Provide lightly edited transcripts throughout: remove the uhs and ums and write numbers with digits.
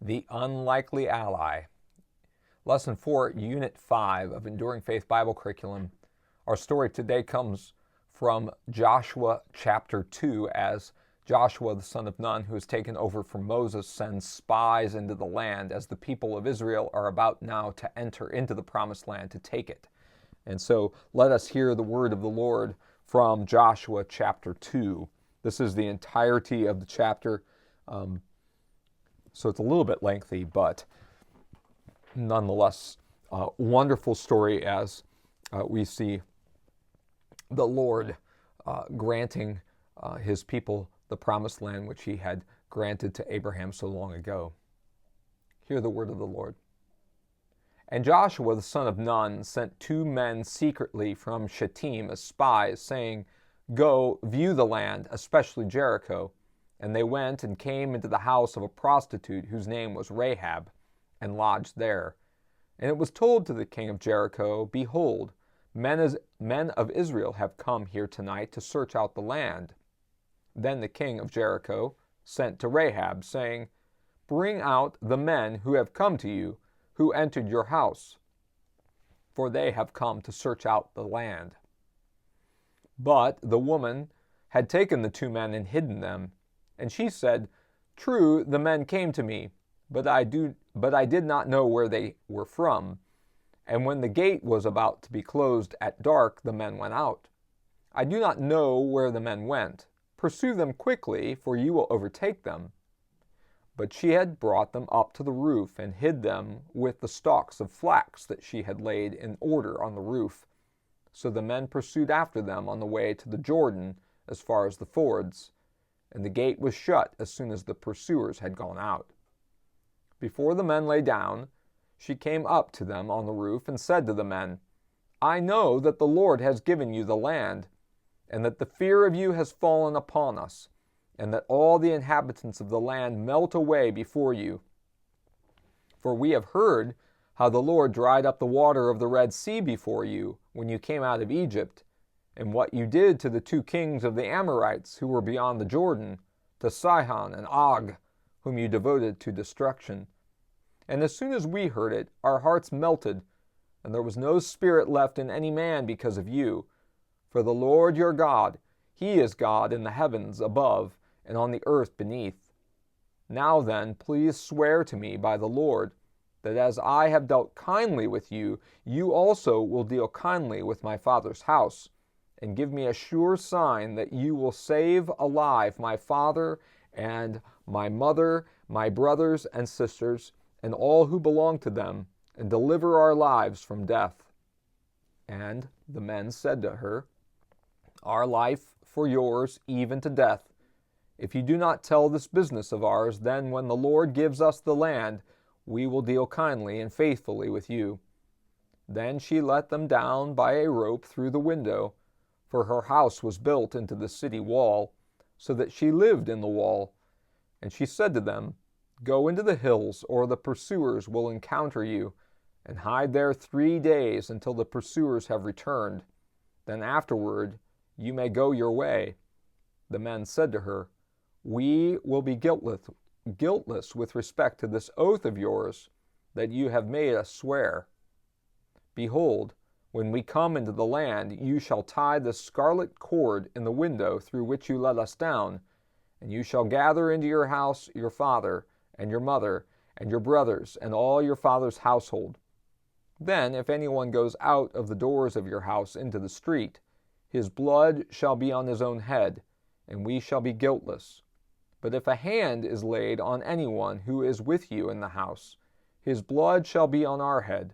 The Unlikely Ally. Lesson 4, Unit 5 of Enduring Faith Bible Curriculum. Our story today comes from Joshua chapter 2, as Joshua, the son of Nun, who has taken over from Moses, sends spies into the land as the people of Israel are about now to enter into the promised land to take it. And so let us hear the word of the Lord from Joshua chapter 2. This is the entirety of the chapter. So it's a little bit lengthy, but nonetheless, wonderful story as we see the Lord granting his people the promised land which he had granted to Abraham so long ago. Hear the word of the Lord. And Joshua the son of Nun sent 2 men secretly from Shittim as spies, saying, "Go, view the land, especially Jericho." And they went and came into the house of a prostitute whose name was Rahab, and lodged there. And it was told to the king of Jericho, "Behold, men of Israel have come here tonight to search out the land." Then the king of Jericho sent to Rahab, saying, "Bring out the men who have come to you, who entered your house, for they have come to search out the land." But the woman had taken the 2 men and hidden them. And she said, "True, the men came to me, but I did not know where they were from. And when the gate was about to be closed at dark, the men went out. I do not know where the men went. Pursue them quickly, for you will overtake them." But she had brought them up to the roof and hid them with the stalks of flax that she had laid in order on the roof. So the men pursued after them on the way to the Jordan as far as the fords, and the gate was shut as soon as the pursuers had gone out. Before the men lay down, she came up to them on the roof and said to the men, "I know that the Lord has given you the land, and that the fear of you has fallen upon us, and that all the inhabitants of the land melt away before you. For we have heard how the Lord dried up the water of the Red Sea before you when you came out of Egypt, and what you did to the 2 kings of the Amorites who were beyond the Jordan, to Sihon and Og, whom you devoted to destruction. And as soon as we heard it, our hearts melted, and there was no spirit left in any man because of you. For the Lord your God, he is God in the heavens above and on the earth beneath. Now then, please swear to me by the Lord, that as I have dealt kindly with you, you also will deal kindly with my father's house, and give me a sure sign that you will save alive my father and my mother, my brothers and sisters, and all who belong to them, and deliver our lives from death." And the men said to her, "Our life for yours, even to death. If you do not tell this business of ours, then when the Lord gives us the land, we will deal kindly and faithfully with you." Then she let them down by a rope through the window, for her house was built into the city wall, so that she lived in the wall. And she said to them, "Go into the hills, or the pursuers will encounter you, and hide there 3 days until the pursuers have returned. Then afterward you may go your way." The men said to her, "We will be guiltless with respect to this oath of yours that you have made us swear. Behold, when we come into the land, you shall tie the scarlet cord in the window through which you let us down, and you shall gather into your house your father and your mother and your brothers and all your father's household. Then if anyone goes out of the doors of your house into the street, his blood shall be on his own head, and we shall be guiltless. But if a hand is laid on anyone who is with you in the house, his blood shall be on our head.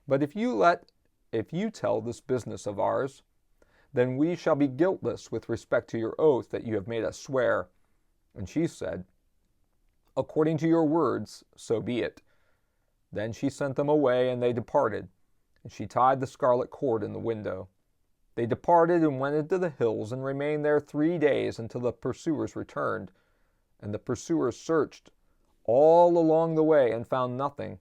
But if you tell this business of ours, then we shall be guiltless with respect to your oath that you have made us swear." And she said, "According to your words, so be it." Then she sent them away, and they departed, and she tied the scarlet cord in the window. They departed and went into the hills, and remained there 3 days until the pursuers returned. And the pursuers searched all along the way and found nothing.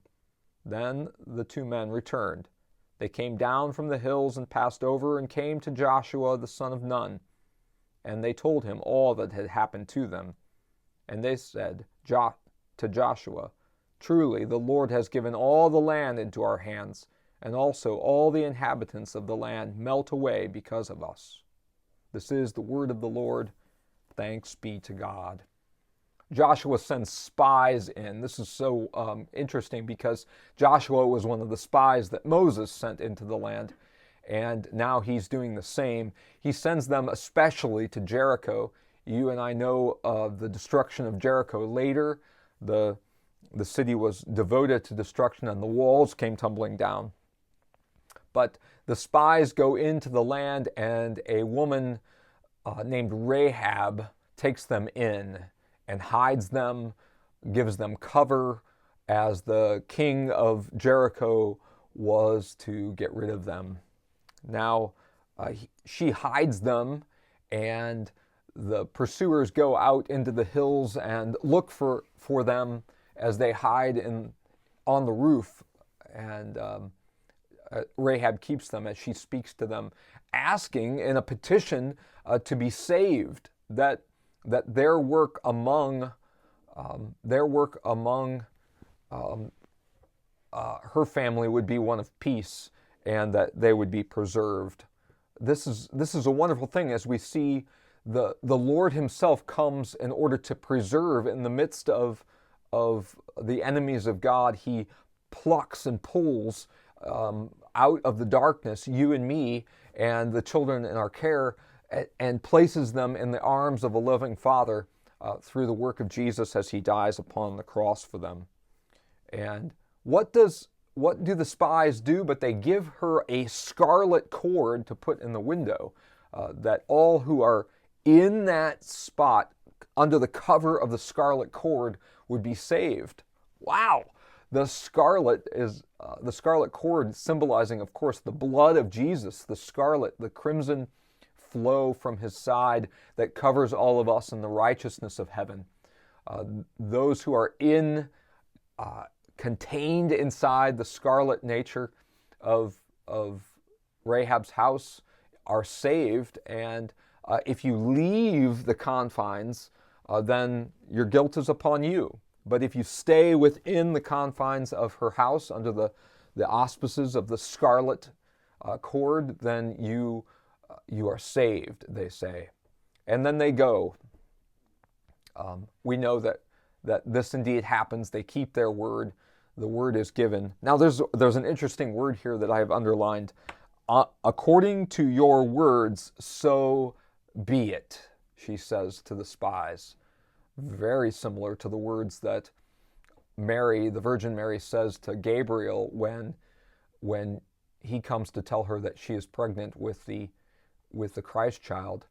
Then the 2 men returned. They came down from the hills and passed over and came to Joshua the son of Nun. And they told him all that had happened to them. And they said to Joshua, Truly, the Lord has given all the land into our hands, and also all the inhabitants of the land melt away because of us. This is the word of the Lord. Thanks be to God. Joshua sends spies in. This is so interesting because Joshua was one of the spies that Moses sent into the land, and now he's doing the same. He sends them especially to Jericho. You and I know of the destruction of Jericho. Later, the city was devoted to destruction and the walls came tumbling down. But the spies go into the land, and a woman named Rahab takes them in and hides them, gives them cover as the king of Jericho was to get rid of them. Now, she hides them, and the pursuers go out into the hills and look for them as they hide on the roof. And Rahab keeps them as she speaks to them, asking in a petition to be saved, that their work among her family would be one of peace, and that they would be preserved. This is a wonderful thing as we see the Lord himself comes in order to preserve in the midst of the enemies of God. He plucks and pulls out of the darkness you and me and the children in our care, and places them in the arms of a loving Father through the work of Jesus as he dies upon the cross for them. And what do the spies do? But they give her a scarlet cord to put in the window, that all who are in that spot under the cover of the scarlet cord would be saved. Wow! The scarlet cord symbolizing, of course, the blood of Jesus, the scarlet, the crimson flow from his side that covers all of us in the righteousness of heaven. Those who are contained inside the scarlet nature of Rahab's house are saved, and if you leave the confines, then your guilt is upon you. But if you stay within the confines of her house under the auspices of the scarlet cord, then you are saved, they say. And then they go. We know that this indeed happens. They keep their word. The word is given. Now there's an interesting word here that I have underlined. According to your words, so be it, she says to the spies. Very similar to the words that Mary, the Virgin Mary, says to Gabriel when he comes to tell her that she is pregnant with the Christ child.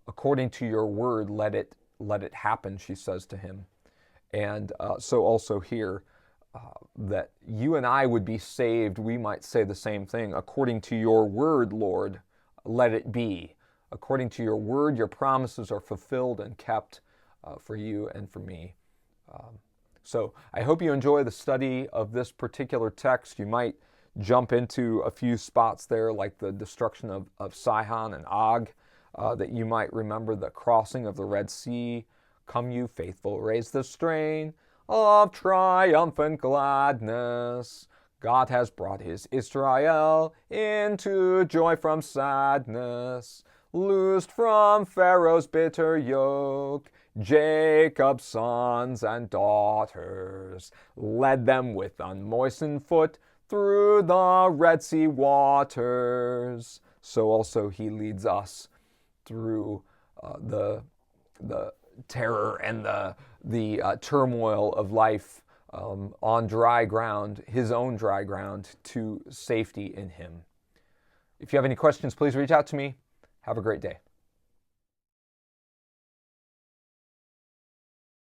According to your word, let it happen, she says to him. And so also here, that you and I would be saved, we might say the same thing. According to your word, Lord, let it be. According to your word, your promises are fulfilled and kept for you and for me. So I hope you enjoy the study of this particular text. You might jump into a few spots there, like the destruction of Sihon and Og, that you might remember the crossing of the Red Sea. Come you faithful, raise the strain of triumphant gladness. God has brought his Israel into joy from sadness, loosed from Pharaoh's bitter yoke, Jacob's sons and daughters, led them with unmoistened foot through the Red Sea waters. So also he leads us through the terror and the turmoil of life on dry ground, his own dry ground, to safety in him. If you have any questions, please reach out to me. Have a great day.